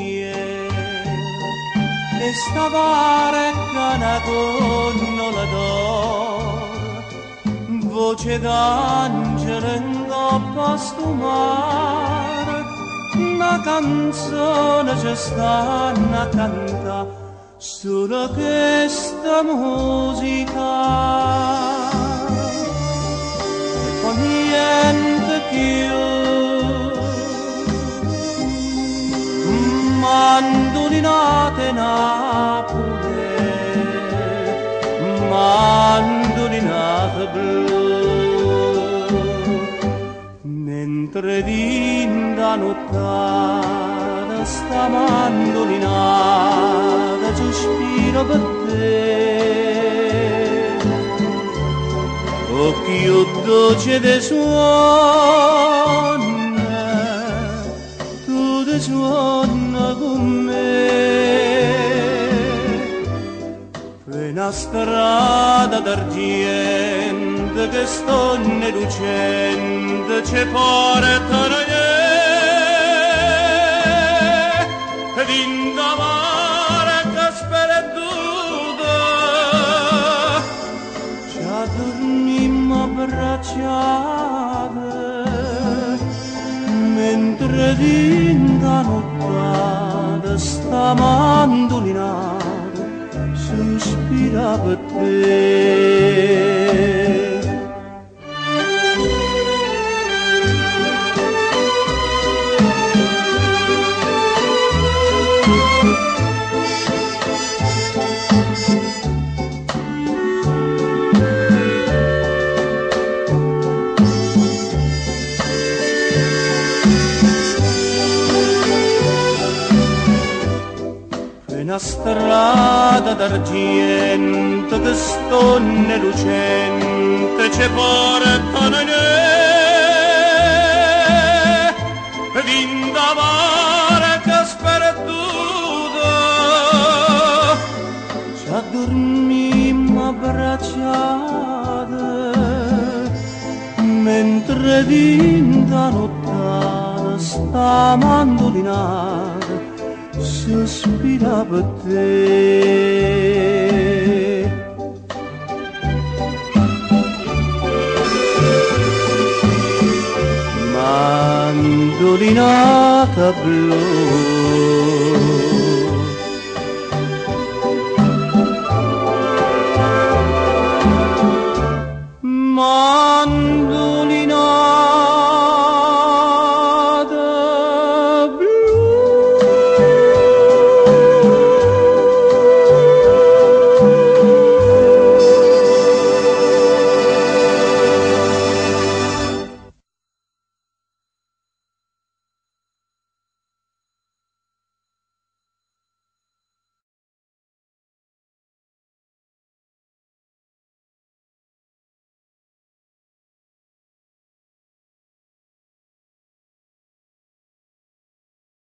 preghiera e stavare una donnola d'oro, voce d'angelo in coppa a stumare, una canzone ci stanno a cantare, solo questa musica. E poi niente più, mandolinate Napoli, mandolinate blu, mentre d'inda nottata sta mandolinata sospiro per te. Occhio dolce de suona, tu de suona con me. Una strada d'argento che stonne lucente ci portano ed in mare che sperduta ci addormimmo abbracciate mentre d'inda nottata sta mandolinata sospira per te. Una strada d'argento che stonne lucente ci portano ed in mare che sperduta ci addormimmo abbracciate mentre d'inda nottata sta mandolinata sospira per te. Mandolinata blu, ma